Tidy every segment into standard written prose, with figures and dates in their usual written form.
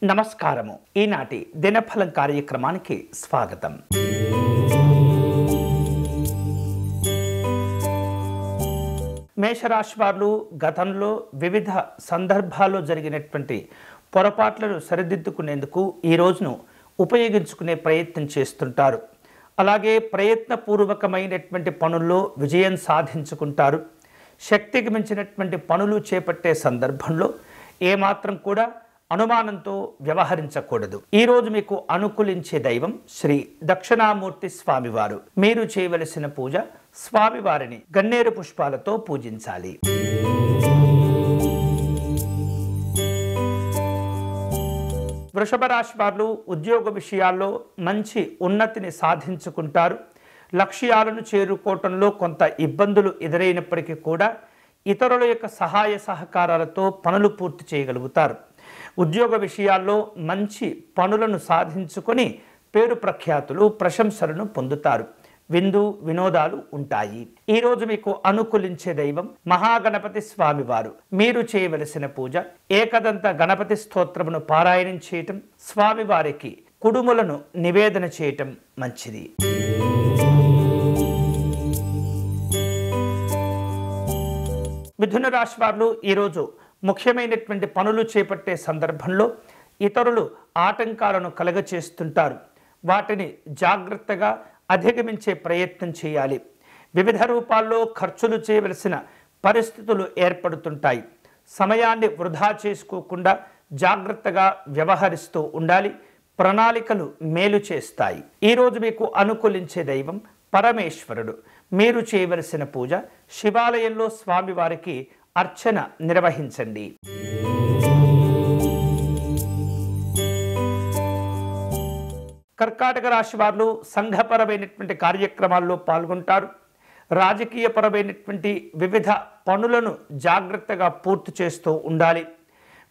నమస్కారము. ఈనాటి దినఫలం కార్యక్రమానికి స్వాగతం. మేషరాశి వారు గతంలో వివిధ సందర్భాల్లో జరిగినటువంటి పొరపాట్లను సరిదిద్దుకునేందుకు ఈ రోజును ఉపయోగించుకునే ప్రయత్నం చేస్తుంటారు. అలాగే ప్రయత్నపూర్వకమైనటువంటి పనుల్లో విజయం సాధించుకుంటారు. శక్తికి మించినటువంటి పనులు చేపట్టే సందర్భంలో ఏమాత్రం కూడా అనుమానంతో వ్యవహరించకూడదు. ఈరోజు మీకు అనుకూలించే దైవం శ్రీ దక్షిణామూర్తి స్వామివారు. మీరు చేయవలసిన పూజ స్వామివారిని గన్నేరు పుష్పాలతో పూజించాలి. వృషభ రాశి వారు ఉద్యోగ విషయాల్లో మంచి ఉన్నతిని సాధించుకుంటారు. లక్ష్యాలను చేరుకోవటంలో కొంత ఇబ్బందులు ఎదురైనప్పటికీ కూడా ఇతరుల యొక్క సహాయ సహకారాలతో పనులు పూర్తి చేయగలుగుతారు. ఉద్యోగ విషయాల్లో మంచి పనులను సాధించుకొని పేరు ప్రఖ్యాతులు ప్రశంసలను పొందుతారు. విందు వినోదాలు ఉంటాయి. ఈరోజు మీకు అనుకూలించే దైవం మహాగణపతి స్వామివారు. మీరు చేయవలసిన పూజ ఏకదంత గణపతి స్తోత్రమును పారాయణం చేయటం, స్వామివారికి కుడుములను నివేదన చేయటం మంచిది. మిథున రాశి వారు ఈరోజు ముఖ్యమైనటువంటి పనులు చేపట్టే సందర్భంలో ఇతరులు ఆటంకాలను కలగచేస్తుంటారు. వాటిని జాగ్రత్తగా అధిగమించే ప్రయత్నం చేయాలి. వివిధ రూపాల్లో ఖర్చులు చేయవలసిన పరిస్థితులు ఏర్పడుతుంటాయి. సమయాన్ని వృధా చేసుకోకుండా జాగ్రత్తగా వ్యవహరిస్తూ ఉండాలి. ప్రణాళికలు మేలు చేస్తాయి. ఈరోజు మీకు అనుకూలించే దైవం పరమేశ్వరుడు. మీరు చేయవలసిన పూజ శివాలయంలో స్వామివారికి అర్చన నిర్వహించండి. కర్కాటక రాశి వారు సంఘపరమైనటువంటి కార్యక్రమాల్లో పాల్గొంటారు. రాజకీయపరమైనటువంటి వివిధ పనులను జాగ్రత్తగా పూర్తి చేస్తూ ఉండాలి.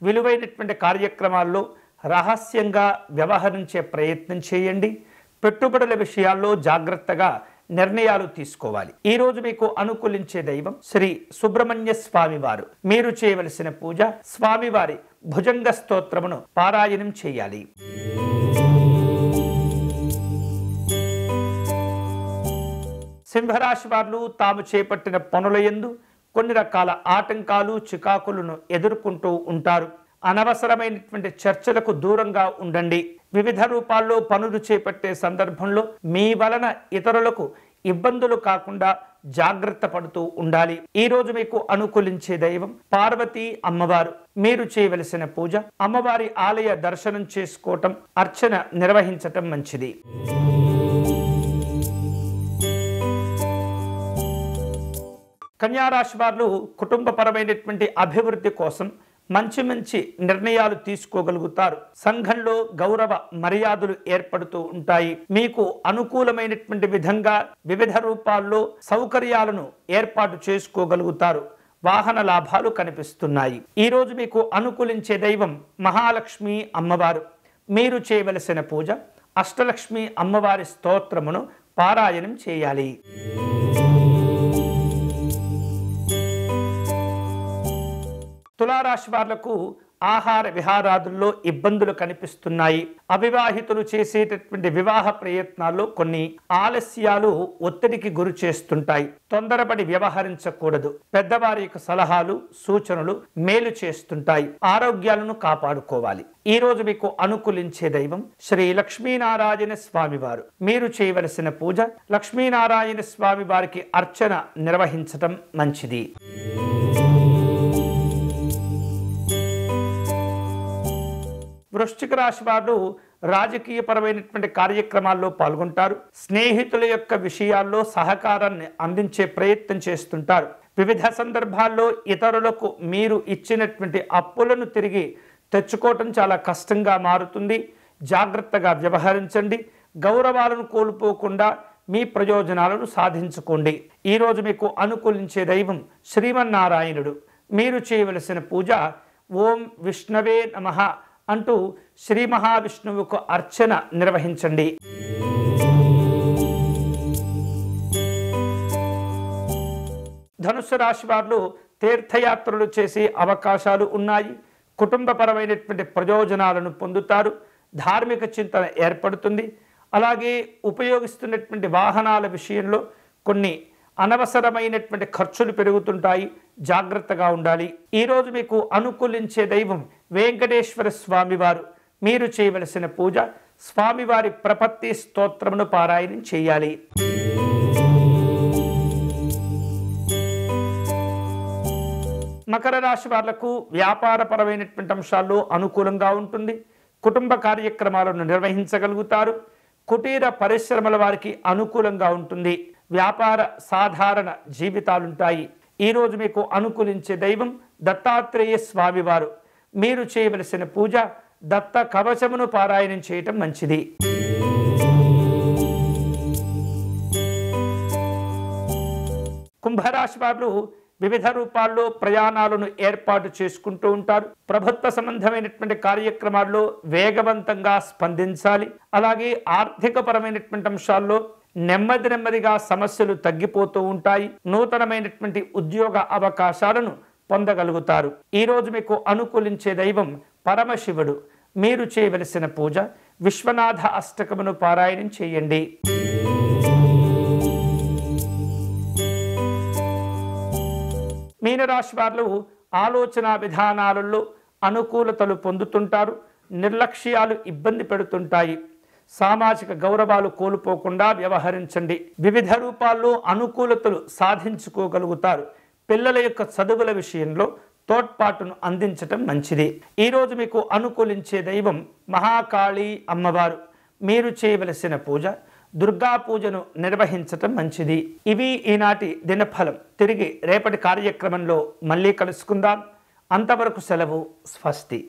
విలువైనటువంటి కార్యక్రమాల్లో రహస్యంగా వ్యవహరించే ప్రయత్నం చేయండి. పెట్టుబడుల విషయాల్లో జాగ్రత్తగా నిర్ణయాలు తీసుకోవాలి. ఈరోజు మీకు అనుకూలించే దైవం శ్రీ సుబ్రహ్మణ్య స్వామివారు. మీరు చేయవలసిన పూజ స్వామివారి భుజంగ స్తోత్రమును పారాయణం చేయాలి. సింహరాశి వారు తాము చేపట్టిన పనుల యందు కొన్ని రకాల ఆటంకాలు చికాకులను ఎదుర్కొంటూ ఉంటారు. అనవసరమైనటువంటి చర్చలకు దూరంగా ఉండండి. వివిధ రూపాల్లో పనులు చేపట్టే సందర్భంలో మీ వలన ఇతరులకు ఇబ్బందులు కాకుండా జాగ్రత్త పడుతూ ఉండాలి. ఈరోజు మీకు అనుకూలించే దైవం పార్వతీ అమ్మవారు. మీరు చేయవలసిన పూజ అమ్మవారి ఆలయ దర్శనం చేసుకోవటం, అర్చన నిర్వహించటం మంచిది. కన్యారాశి వారు కుటుంబపరమైనటువంటి అభివృద్ధి కోసం మంచి మంచి నిర్ణయాలు తీసుకోగలుగుతారు. సంఘంలో గౌరవ మర్యాదలు ఏర్పడుతూ ఉంటాయి. మీకు అనుకూలమైనటువంటి విధంగా వివిధ రూపాల్లో సౌకర్యాలను ఏర్పాటు చేసుకోగలుగుతారు. వాహన లాభాలు కనిపిస్తున్నాయి. ఈరోజు మీకు అనుకూలించే దైవం మహాలక్ష్మి అమ్మవారు. మీరు చేయవలసిన పూజ అష్టలక్ష్మి అమ్మవారి స్తోత్రమును పారాయణం చేయాలి. తులారాశి వాళ్లకు ఆహార విహారాదుల్లో ఇబ్బందులు కనిపిస్తున్నాయి. అవివాహితులు చేసేటటువంటి వివాహ ప్రయత్నాల్లో కొన్ని ఆలస్యాలు ఒత్తిడికి గురి చేస్తుంటాయి. తొందరపడి వ్యవహరించకూడదు. పెద్దవారి యొక్క సలహాలు సూచనలు మేలు చేస్తుంటాయి. ఆరోగ్యాలను కాపాడుకోవాలి. ఈ రోజు మీకు అనుకూలించే దైవం శ్రీ లక్ష్మీనారాయణ స్వామివారు. మీరు చేయవలసిన పూజ లక్ష్మీనారాయణ స్వామి వారికి అర్చన నిర్వహించటం మంచిది. వృశ్చిక రాశి వారు రాజకీయపరమైనటువంటి కార్యక్రమాల్లో పాల్గొంటారు. స్నేహితుల యొక్క విషయాల్లో సహకారాన్ని అందించే ప్రయత్నం చేస్తుంటారు. వివిధ సందర్భాల్లో ఇతరులకు మీరు ఇచ్చినటువంటి అప్పులను తిరిగి తెచ్చుకోవటం చాలా కష్టంగా మారుతుంది. జాగ్రత్తగా వ్యవహరించండి. గౌరవాలను కోల్పోకుండా మీ ప్రయోజనాలను సాధించుకోండి. ఈరోజు మీకు అనుకూలించే దైవం శ్రీమన్నారాయణుడు. మీరు చేయవలసిన పూజ ఓం విష్ణవే నమః అంటూ శ్రీ మహావిష్ణువుకు అర్చన నిర్వహించండి. ధనుస్సు రాశి వారు తీర్థయాత్రలు చేసే అవకాశాలు ఉన్నాయి. కుటుంబపరమైనటువంటి ప్రయోజనాలను పొందుతారు. ధార్మిక చింతన ఏర్పడుతుంది. అలాగే ఉపయోగిస్తున్నటువంటి వాహనాల విషయంలో కొన్ని అనవసరమైనటువంటి ఖర్చులు పెరుగుతుంటాయి. జాగ్రత్తగా ఉండాలి. ఈరోజు మీకు అనుకూలించే దైవం వెంకటేశ్వర స్వామివారు. మీరు చేయవలసిన పూజ స్వామివారి ప్రపత్తి స్తోత్రమును పారాయణం చేయాలి. మకర రాశి వాళ్లకు వ్యాపారపరమైనటువంటి అంశాల్లో అనుకూలంగా ఉంటుంది. కుటుంబ కార్యక్రమాలను నిర్వహించగలుగుతారు. కుటీర పరిశ్రమల వారికి అనుకూలంగా ఉంటుంది. వ్యాపార సాధారణ జీవితాలుంటాయి. ఈరోజు మీకు అనుకూలించే దైవం దత్తాత్రేయ స్వామివారు. మీరు చేయవలసిన పూజ దత్త కవచమును పారాయణం చేయటం మంచిది. కుంభరాశి వారు వివిధ రూపాల్లో ప్రయాణాలను ఏర్పాటు చేసుకుంటూ ఉంటారు. ప్రభుత్వ సంబంధమైనటువంటి కార్యక్రమాల్లో వేగవంతంగా స్పందించాలి. అలాగే ఆర్థికపరమైనటువంటి అంశాల్లో నెమ్మదిగా సమస్యలు తగ్గిపోతూ ఉంటాయి. నూతనమైనటువంటి ఉద్యోగ అవకాశాలను పొందగలుగుతారు. ఈరోజు మీకు అనుకూలించే దైవం పరమశివుడు. మీరు చేయవలసిన పూజ విశ్వనాథ అష్టకమును పారాయణం చేయండి. మీనరాశి వారు ఆలోచన విధానాలలో అనుకూలతలు పొందుతుంటారు. నిర్లక్ష్యాలు ఇబ్బంది పెడుతుంటాయి. సామాజిక గౌరవాలు కోల్పోకుండా వ్యవహరించండి. వివిధ రూపాల్లో అనుకూలతలు సాధించుకోగలుగుతారు. పిల్లల యొక్క చదువుల విషయంలో తోడ్పాటును అందించటం మంచిది. ఈరోజు మీకు అనుకూలించే దైవం మహాకాళీ అమ్మవారు. మీరు చేయవలసిన పూజ దుర్గా పూజను నిర్వహించటం మంచిది. ఇవి ఈనాటి దినఫలం. తిరిగి రేపటి కార్యక్రమంలో మళ్ళీ కలుసుకుందాం. అంతవరకు సెలవు. స్వస్తి.